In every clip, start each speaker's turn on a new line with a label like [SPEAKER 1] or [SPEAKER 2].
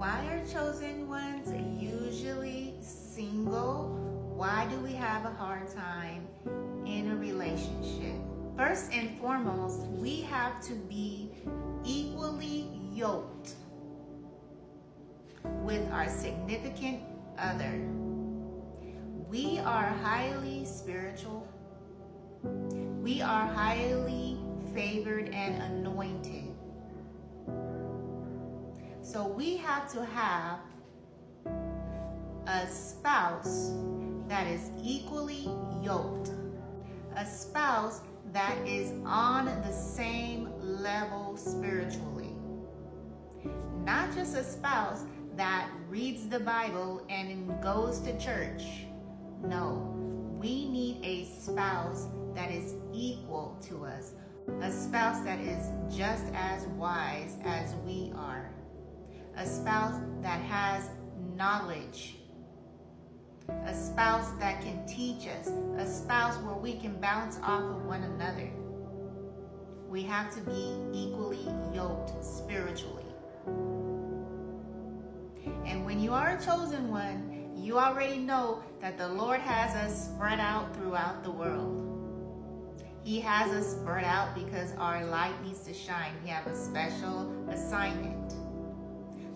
[SPEAKER 1] Why are chosen ones usually single? Why do we have a hard time in a relationship? First and foremost, we have to be equally yoked with our significant other. We are highly spiritual. We are highly favored and anointed. So we have to have a spouse that is equally yoked. A spouse that is on the same level spiritually. Not just a spouse that reads the Bible and goes to church. No, we need a spouse that is equal to us. A spouse that is just as wise as we are. A spouse that has knowledge. A spouse that can teach us. A spouse where we can bounce off of one another. We have to be equally yoked spiritually. And when you are a chosen one, you already know that the Lord has us spread out throughout the world. He has us spread out because our light needs to shine. We have a special assignment.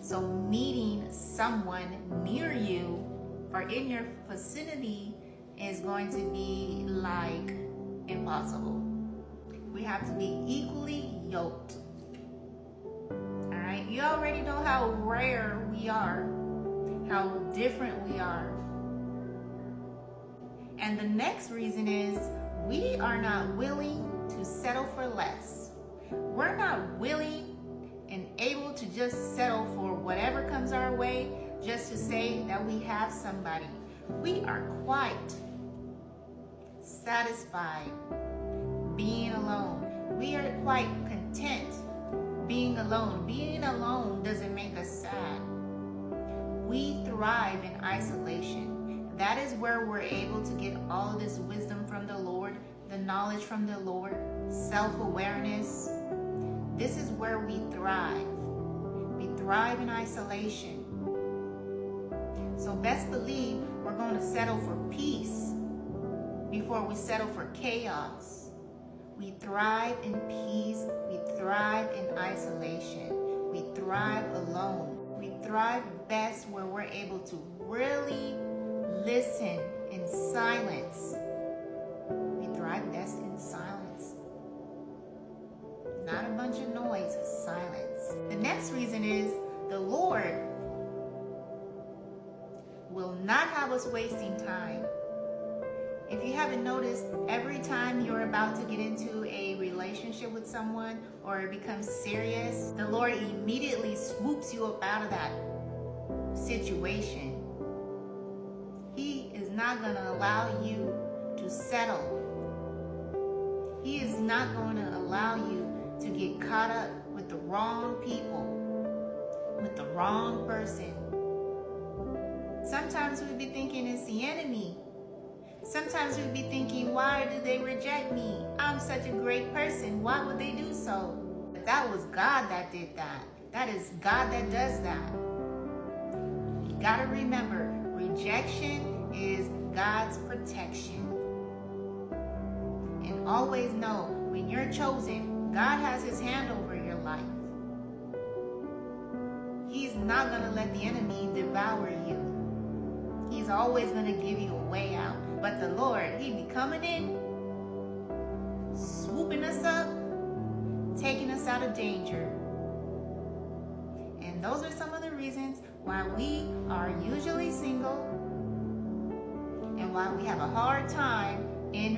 [SPEAKER 1] So meeting someone near you or in your vicinity is going to be like impossible. We have to be equally yoked. Alright, you already know how rare we are, how different we are. And the next reason is we are not willing to settle for less. We're not willing and able to just settle for whatever comes our way just to say that we have somebody. We are quite satisfied being alone. We are quite content being alone. Being alone doesn't make us sad. We thrive in isolation. That is where we're able to get all of this wisdom from the Lord, the knowledge from the Lord, self-awareness. This is where we thrive. We thrive in isolation. So best believe we're going to settle for peace before we settle for chaos. We thrive in peace. We thrive in isolation. We thrive alone. We thrive best where we're able to really listen in silence. We thrive best in silence. Not a bunch of noise, silence. The next reason is the Lord will not have us wasting time. If you haven't noticed, every time you're about to get into a relationship with someone or it becomes serious, the Lord immediately swoops you up out of that situation. He is not going to allow you to settle. He is not going to allow you to get caught up with the wrong people, with the wrong person. Sometimes we'd be thinking it's the enemy. Sometimes we'd be thinking, why do they reject me? I'm such a great person. Why would they do so? But that was God that did that. That is God that does that. You gotta remember, rejection is God's protection. And always know, when you're chosen, God has his hand over your life. He's not gonna let the enemy devour you. He's always gonna give you a way out. But the Lord, he be coming in, swooping us up, taking us out of danger. And those are some of the reasons why we are usually single and why we have a hard time in